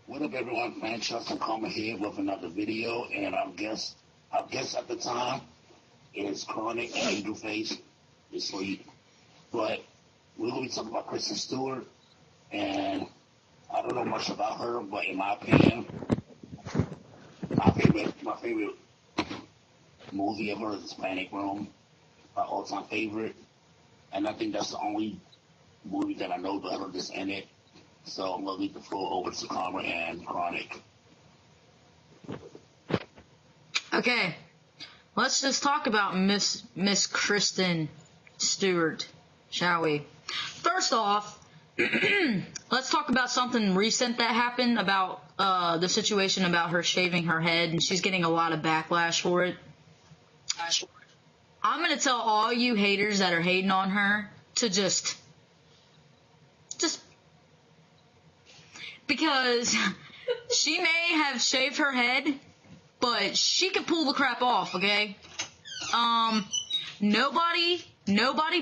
What up, everyone? Franchise&Karma here with another video, and our guest at the time is Chronic Angel Face, is sleep. But we're going to be talking about Kristen Stewart, and I don't know much about her, but in my opinion, my favorite movie of hers is Panic Room, my all-time favorite, and I think that's the only movie that I know that her is in it. So I'm going to leave the floor over to Karma and Chronic. Okay, let's just talk about Miss Kristen Stewart, shall we? First off, let's talk about something recent that happened about the situation about her shaving her head, and she's getting a lot of backlash for it. I'm going to tell all you haters that are hating on her to just because she may have shaved her head, but she can pull the crap off, okay? Nobody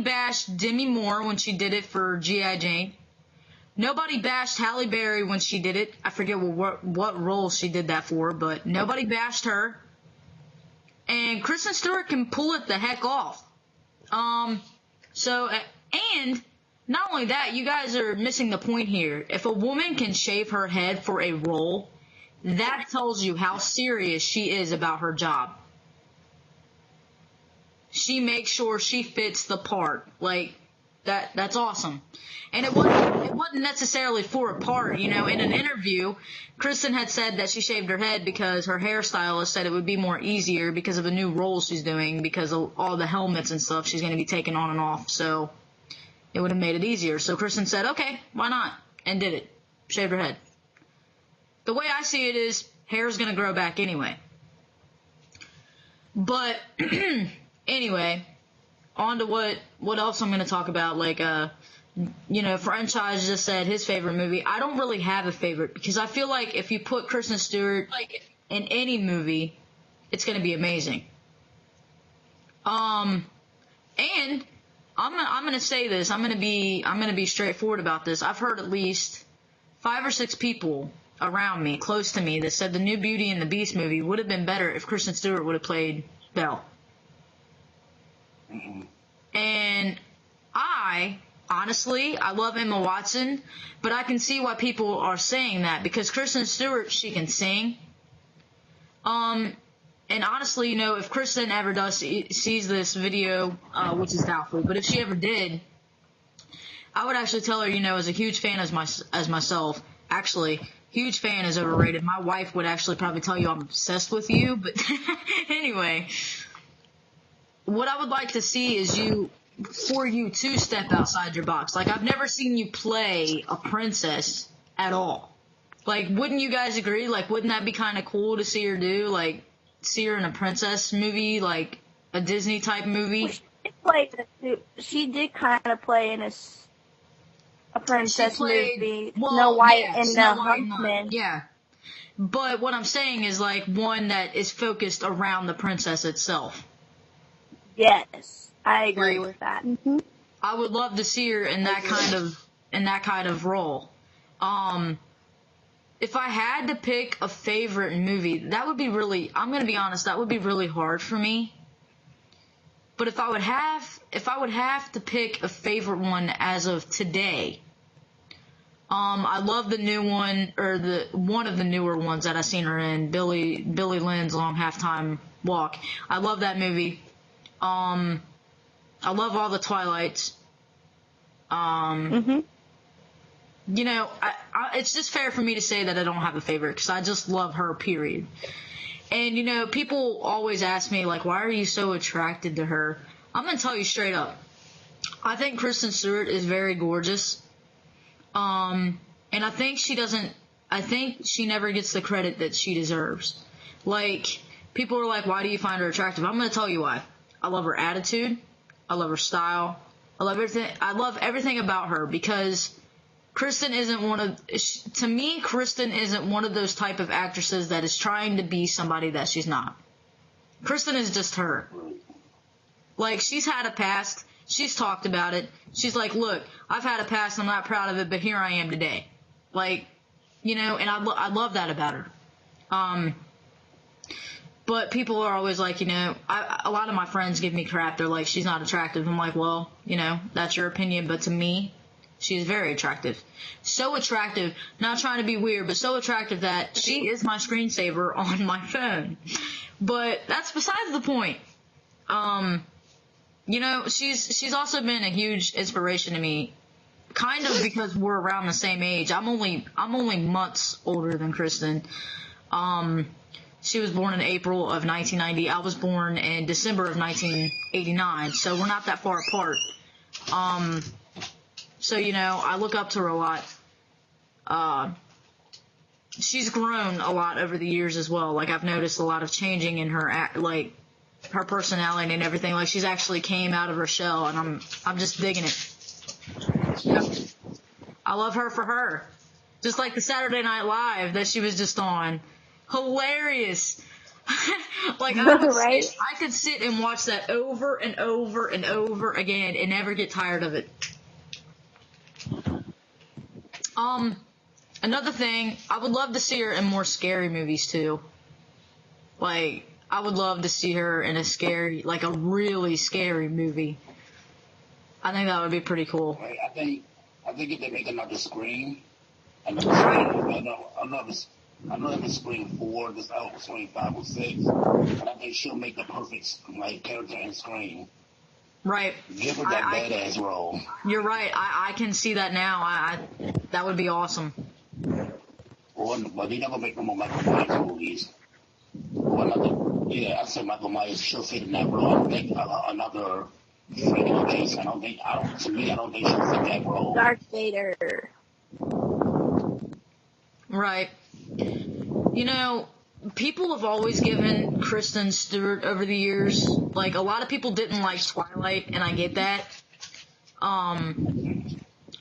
bashed Demi Moore when she did it for G.I. Jane. Nobody bashed Halle Berry when she did it. I forget what role she did that for, but nobody bashed her. And Kristen Stewart can pull it the heck off. And not only that, you guys are missing the point here. If a woman can shave her head for a role, that tells you how serious she is about her job. She makes sure she fits the part. Like, that's awesome. And it wasn't necessarily for a part, you know. In an interview, Kristen had said that she shaved her head because her hairstylist said it would be more easier because of a new role she's doing, because of all the helmets and stuff she's going to be taking on and off, so it would have made it easier. So Kristen said, okay, why not? And did it. Shaved her head. The way I see it is, hair's going to grow back anyway. But, anyway, on to what else I'm going to talk about. Like, Franchise just said his favorite movie. I don't really have a favorite, because I feel like if you put Kristen Stewart in any movie, it's going to be amazing. And I'm gonna say this. I'm gonna be straightforward about this. I've heard at least 5 or 6 people around me, close to me, that said the new Beauty and the Beast movie would have been better if Kristen Stewart would have played Belle. And honestly, I love Emma Watson, but I can see why people are saying that, because Kristen Stewart, she can sing. And honestly, if Kristen ever sees this video, which is doubtful, but if she ever did, I would actually tell her, as a huge fan as myself, actually, huge fan is overrated. My wife would actually probably tell you I'm obsessed with you, but anyway, what I would like to see is for you to step outside your box. Like, I've never seen you play a princess at all. Like, wouldn't you guys agree? Like, wouldn't that be kind of cool to see her do? Like, see her in a princess movie, like a Disney type movie. She did kind of play in a princess movie. Well, Snow White yeah, and Snow the White Huntsman. Yeah. But what I'm saying is, like, one that is focused around the princess itself. Yes, I agree with that. Mm-hmm. I would love to see her in that kind of role. If I had to pick a favorite movie, that would be I'm going to be honest, that would be really hard for me. But if I would have to pick a favorite one as of today, I love the new one, or one of the newer ones that I've seen her in, Billy Lynn's Long Halftime Walk. I love that movie. I love all the Twilights. It's just fair for me to say that I don't have a favorite, because I just love her, period. And, people always ask me, like, why are you so attracted to her? I'm going to tell you straight up. I think Kristen Stewart is very gorgeous. And I think she never gets the credit that she deserves. Like, people are like, why do you find her attractive? I'm going to tell you why. I love her attitude. I love her style. I love everything about her, because Kristen isn't Kristen isn't one of those type of actresses that is trying to be somebody that she's not. Kristen is just her. Like, she's had a past. She's talked about it. She's like, look, I've had a past. I'm not proud of it, but here I am today. Like, you know, and I love that about her. But people are always like, you know, a lot of my friends give me crap. They're like, she's not attractive. I'm like, well, you know, that's your opinion. But to me, she's very attractive. So attractive, not trying to be weird, but so attractive that she is my screensaver on my phone. But that's besides the point. You know, she's also been a huge inspiration to me, kind of because we're around the same age. I'm only months older than Kristen. She was born in April of 1990. I was born in December of 1989, so we're not that far apart. So, you know, I look up to her a lot. She's grown a lot over the years as well. Like, I've noticed a lot of changing in her her personality and everything. Like, she's actually came out of her shell, and I'm just digging it. Yep. I love her for her. Just like the Saturday Night Live that she was just on. Hilarious. Like, Right? I could sit and watch that over and over and over again and never get tired of it. Another thing, I would love to see her in more scary movies too. Like, I would love to see her in a really scary movie. I think that would be pretty cool. Right, I think if they make another Scream, I know it's Scream 4, this out Scream 5 or 6, and I think she'll make the perfect character in Scream. Right. Give her that badass role. You're right. I can see that now. That would be awesome. But they never make no more Michael Myers movies. I said Michael Myers should fit in that role. I don't think another Freddy case. I don't think she'll fit that role. Darth Vader. Right. You know, people have always given Kristen Stewart over the years. Like, a lot of people didn't like Twilight, and I get that.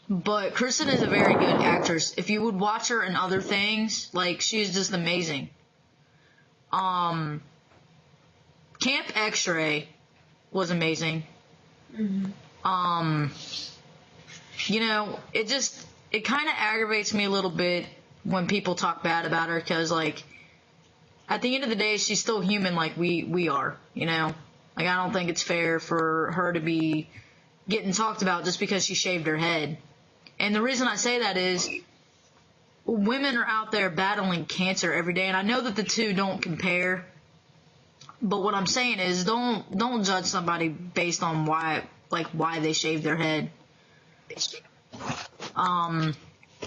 But Kristen is a very good actress. If you would watch her in other things, like, she's just amazing. Camp X-Ray was amazing. Mm-hmm. You know, it kind of aggravates me a little bit when people talk bad about her, because, like, at the end of the day, she's still human like we are, you know? Like, I don't think it's fair for her to be getting talked about just because she shaved her head. And the reason I say that is women are out there battling cancer every day, and I know that the two don't compare, but what I'm saying is don't judge somebody based on why they shaved their head.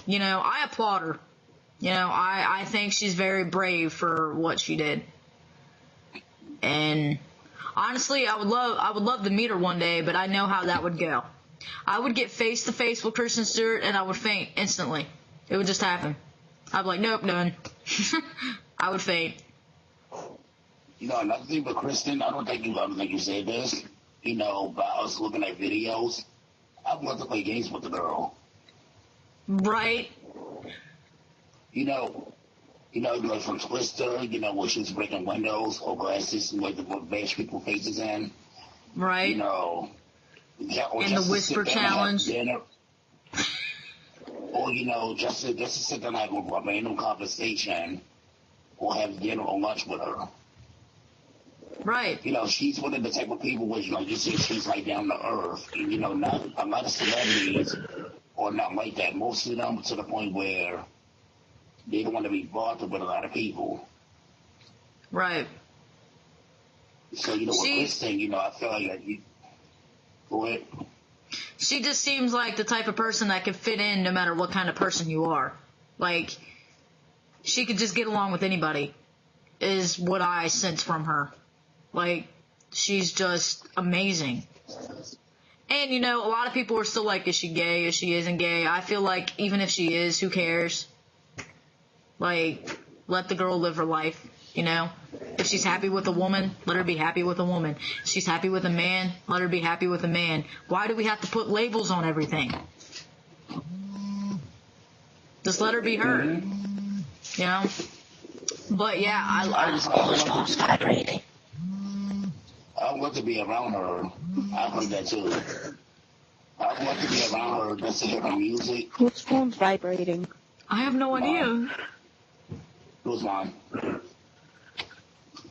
You know, I applaud her. You know, I think she's very brave for what she did. And honestly, I would love to meet her one day, but I know how that would go. I would get face to face with Kristen Stewart and I would faint instantly. It would just happen. I'd be like, nope, done. I would faint. You know, another thing with Kristen, I don't think you said this. You know, by us looking at videos, I'd love to play games with the girl. Right. You know, like from Twister, you know, where she was breaking windows or glasses and like to put bash people's faces in. Right. You know, and the whisper challenge. Or, you know, just to sit down and have a random conversation or have dinner or lunch with her. Right. You know, she's one of the type of people where, like you say, she's like down to earth. And, you know, not a lot of celebrities are not like that. Most of them to the point where they don't want to be bothered with a lot of people. Right. So, you know, with Kristen, you know, I feel like you go ahead. She just seems like the type of person that could fit in no matter what kind of person you are. Like, she could just get along with anybody, is what I sense from her. Like, she's just amazing. And, you know, a lot of people are still like, is she gay? Is she isn't gay? I feel like even if she is, who cares? Like, let the girl live her life, you know? If she's happy with a woman, let her be happy with a woman. If she's happy with a man, let her be happy with a man. Why do we have to put labels on everything? Just let her be her. You know? But yeah, I love vibrating. I would love to be around her. I heard that too. I would love to be around her just to hear her music. Whose phone's vibrating? I have no idea. It was mine.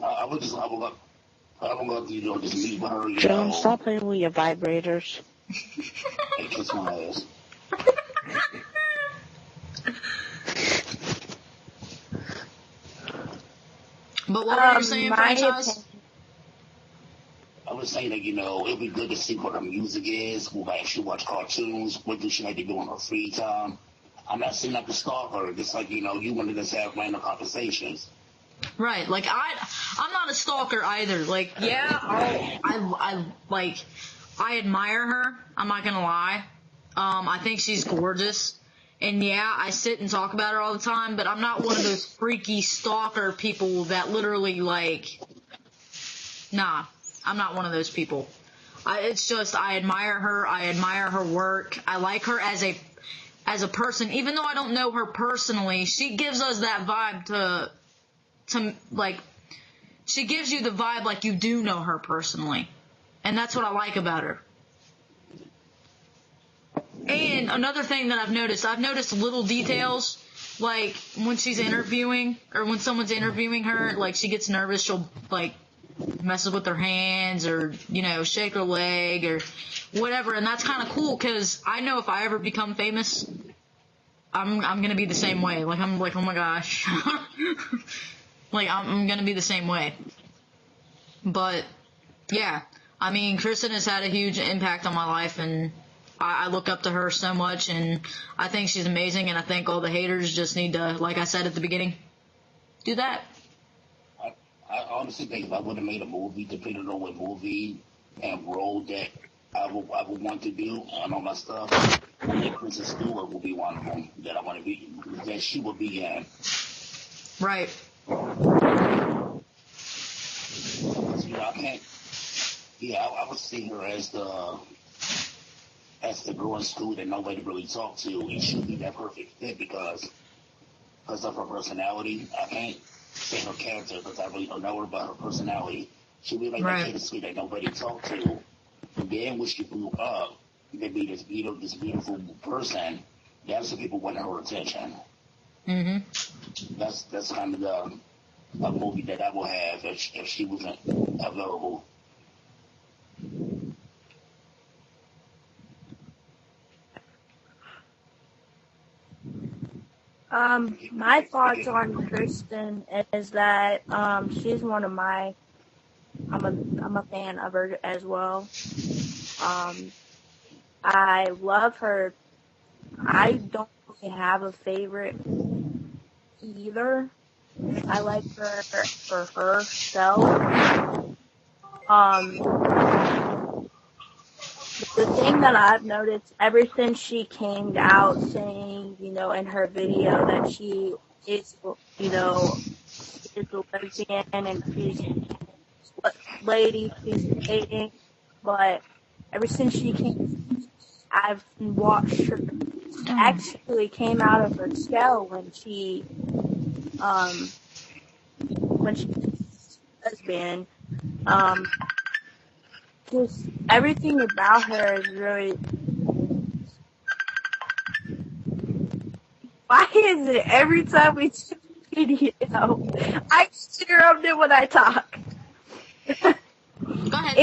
I would go, just meet with her, John, stop playing with your vibrators. and kiss my ass. But what were you saying, Franchise? Opinion. I was saying that, it'd be good to see what her music is. We'll actually watch cartoons. What does she like to do in her free time? I'm not saying not to stalk her. Just like, you wanted us to have random conversations. Right, like I'm not a stalker either. Like, yeah, I admire her. I'm not gonna lie. I think she's gorgeous, and yeah, I sit and talk about her all the time. But I'm not one of those freaky stalker people that literally Nah, I'm not one of those people. It's just I admire her. I admire her work. I like her as a person, even though I don't know her personally. She gives us that vibe to she gives you the vibe like you do know her personally. And that's what I like about her. And another thing that I've noticed little details, like when she's interviewing, or when someone's interviewing her, like she gets nervous, she'll messes with her hands, or, shake her leg, or whatever, and that's kind of cool, because I know if I ever become famous, I'm gonna be the same way. Like, I'm like, oh my gosh. Like, I'm gonna be the same way. But, yeah. I mean, Kristen has had a huge impact on my life, and I look up to her so much, and I think she's amazing, and I think all the haters just need to, like I said at the beginning, do that. I honestly think if I would have made a movie, depending on what movie and role that I would want to do and all my stuff, I think Kristen Stewart will be one of them that she will be in. Right. I can't. Yeah, I would see her as the girl in school that nobody really talked to, and she'd be that perfect fit because of her personality. I can't say her character because I really don't know her, but her personality. She'd be like that kid in school that nobody talked to, and then when she grew up, to be this beautiful person. That's what people want her attention. Mm-hmm. That's kind of the movie that I will have if she wasn't available. My thoughts on Kristen is that she's one of my. I'm a fan of her as well. I love her. I don't really have a favorite either. I like her for herself. The thing that I've noticed ever since she came out saying, in her video that she is, is a lesbian and she's a lady, she's dating, but ever since she came, I've watched her actually came out of her shell when she was lesbian. Just everything about her is really. Why is it every time we do a video, I interrupt it when I talk? Go ahead.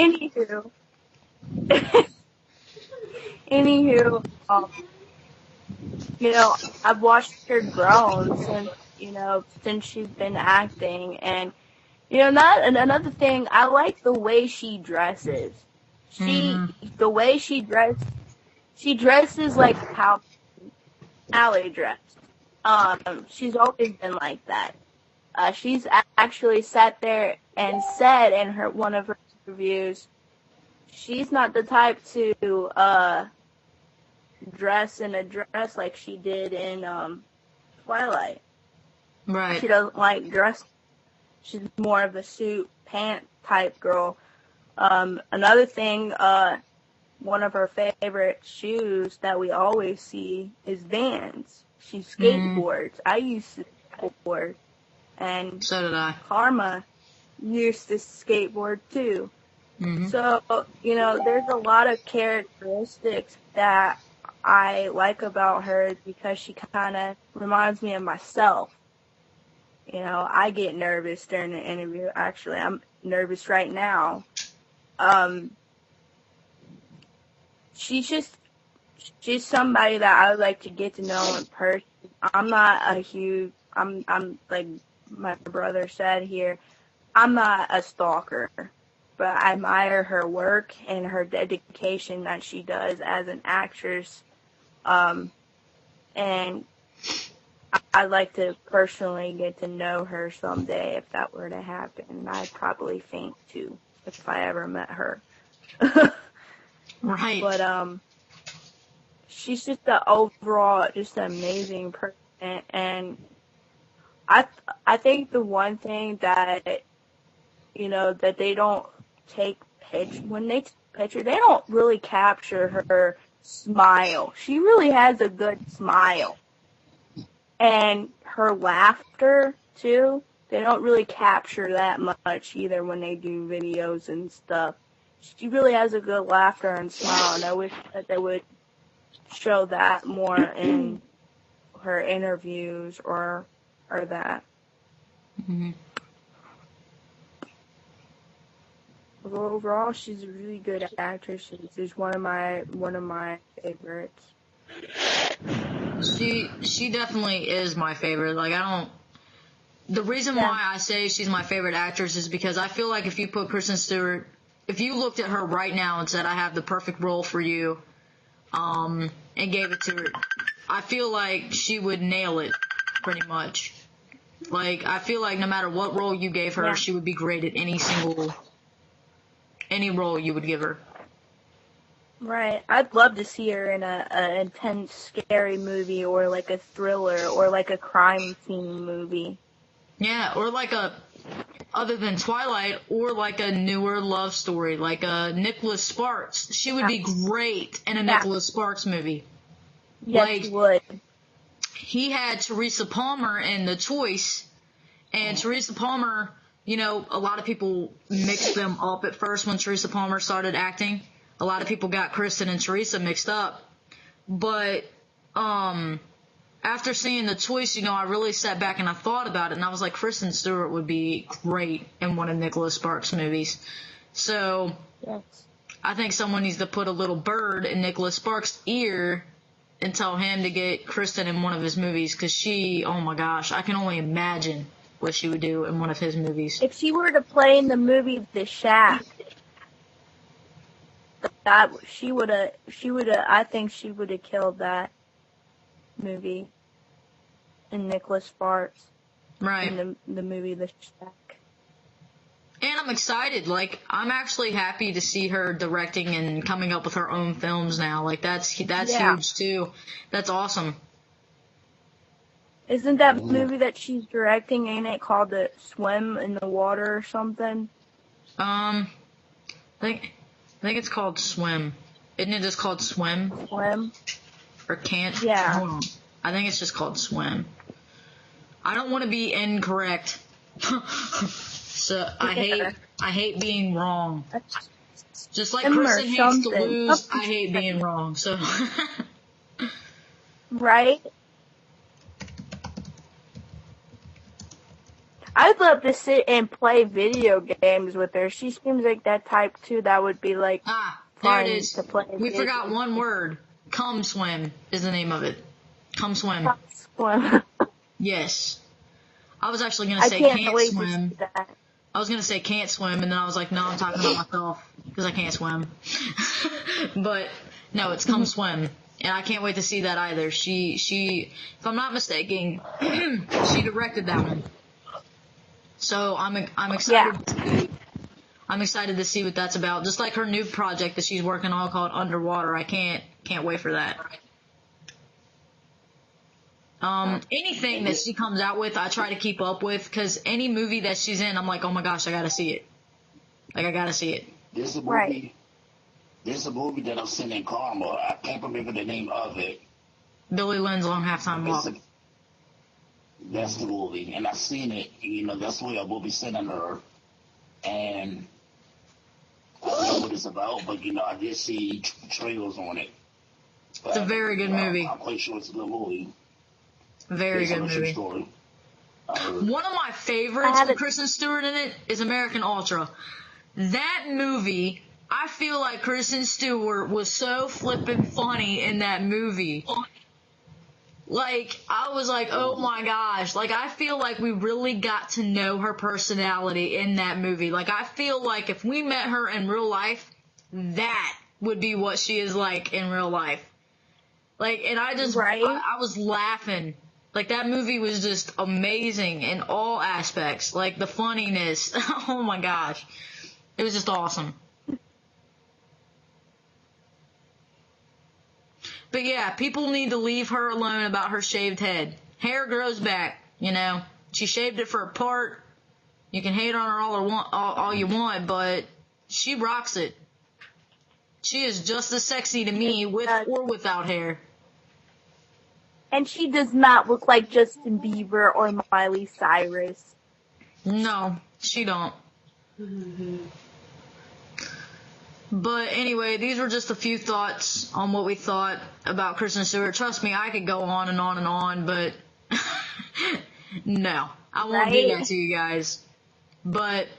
Anywho, I've watched her grow since she's been acting, and another thing, I like the way she dresses. The way she dresses like how Allie dressed. She's always been like that. She's actually sat there and said in one of her interviews, she's not the type to dress in a dress like she did in Twilight. Right. She doesn't like dress. She's more of a suit pant type girl. Another thing, one of her favorite shoes that we always see is Vans. She skateboards. I used to skateboard, and so did I. Karma used to skateboard too. Mm-hmm. So there's a lot of characteristics that I like about her is because she kind of reminds me of myself. You know, I get nervous during the interview. Actually, I'm nervous right now. She's somebody that I would like to get to know in person. I'm not a huge, I'm like my brother said here, I'm not a stalker, but I admire her work and her dedication that she does as an actress. And I'd like to personally get to know her someday if that were to happen. I'd probably faint too if I ever met her. Right. But she's just the overall just an amazing person, and I think the one thing that that they don't take when they take picture, they don't really capture her smile. She really has a good smile. And her laughter, too, they don't really capture that much either when they do videos and stuff. She really has a good laughter and smile, and I wish that they would show that more in her interviews or that. Mm-hmm. But overall, she's a really good actress. She's one of my favorites. She definitely is my favorite. Like, the reason why I say she's my favorite actress is because I feel like if you put Kristen Stewart, if you looked at her right now and said, I have the perfect role for you, and gave it to her, I feel like she would nail it pretty much. Like, I feel like no matter what role you gave her, she would be great at any role you would give her. Right. I'd love to see her in an intense, scary movie, or like a thriller, or like a crime scene movie. Yeah, or like other than Twilight, or like a newer love story, like a Nicholas Sparks. She would be great in a Nicholas Sparks movie. Yes, like, she would. He had Teresa Palmer in The Choice, and Teresa Palmer, a lot of people mixed them up at first when Teresa Palmer started acting. A lot of people got Kristen and Teresa mixed up. But after seeing The Choice, I really sat back and I thought about it, and I was like, Kristen Stewart would be great in one of Nicholas Sparks' movies. So I think someone needs to put a little bird in Nicholas Sparks' ear and tell him to get Kristen in one of his movies, because oh my gosh, I can only imagine what she would do in one of his movies. If she were to play in the movie The Shack, I think she would have killed that movie in Nicholas Sparks. Right. In the movie The Shack. And I'm excited. Like, I'm actually happy to see her directing and coming up with her own films now. Like, that's huge too. That's awesome. Isn't that movie that she's directing, ain't it called The Swim in the Water or something? I think it's called Swim. Isn't it just called Swim? Swim? Or Can't? Yeah. Hold on. I think it's just called Swim. I don't want to be incorrect. So I hate being wrong. Just like Kristen hates to lose, I hate being wrong. So right? I'd love to sit and play video games with her. She seems like that type too. That would be like there it is. To play. We forgot one word. Come Swim is the name of it. Come Swim. Come Swim. Yes. I was actually gonna say Can't Swim. I was going to say Can't Swim, and then I was like, no, I'm talking about myself, because I can't swim. But, no, it's Come Swim, and I can't wait to see that either. She, if I'm not mistaken, she directed that one. So I'm excited I'm excited to see what that's about. Just like her new project that she's working on called Underwater. I can't wait for that. Anything that she comes out with, I try to keep up with, because any movie that she's in, I'm like, oh my gosh, I gotta see it. Like, I gotta see it. There's a movie that I've seen in Karma. I can't remember the name of it. Billy Lynn's Long Halftime Walk. That's the movie, and I've seen it. That's where I will be sending her, and I don't know what it's about, but I did see trailers on it. It's a very good movie. I'm quite sure it's a good movie. Very Based good on a true movie. story. One of my favorites with Kristen Stewart in it is American Ultra. That movie, I feel like Kristen Stewart was so flippin' funny in that movie. Like, I was like, oh my gosh. Like, I feel like we really got to know her personality in that movie. Like, I feel like if we met her in real life, that would be what she is like in real life. Like, and I just, I was laughing. Like, that movie was just amazing in all aspects. Like, the funniness. Oh my gosh. It was just awesome. But yeah, people need to leave her alone about her shaved head. Hair grows back, you know. She shaved it for a part. You can hate on her all you want, but she rocks it. She is just as sexy to me with or without hair. And she does not look like Justin Bieber or Miley Cyrus. No, she don't. But anyway, these were just a few thoughts on what we thought about Kristen Stewart. Trust me, I could go on and on and on, but no, I won't do that to you guys. But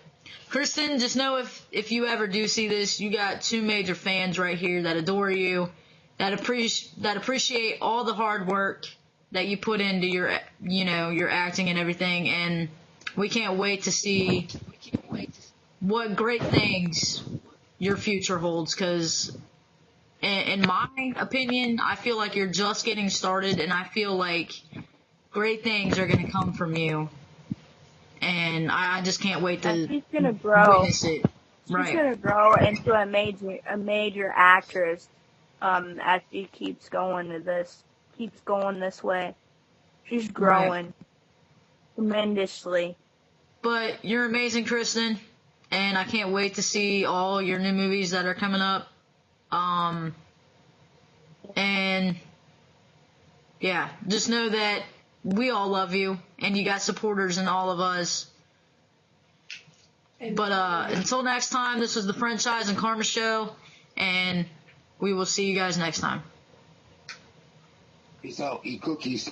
Kristen, just know if you ever do see this, you got two major fans right here that adore you, that appreciate all the hard work that you put into your acting and everything, and we can't wait to see what great things your future holds, because in my opinion, I feel like you're just getting started, and I feel like great things are going to come from you, and I just can't wait to she's gonna grow. witness it. She's gonna grow into a major actress as she keeps going this way. She's growing tremendously. But you're amazing, Kristen. And I can't wait to see all your new movies that are coming up. And yeah, just know that we all love you, and you got supporters in all of us. But until next time, this was the Franchise and Karma Show, and we will see you guys next time. Peace out. Eat cookies.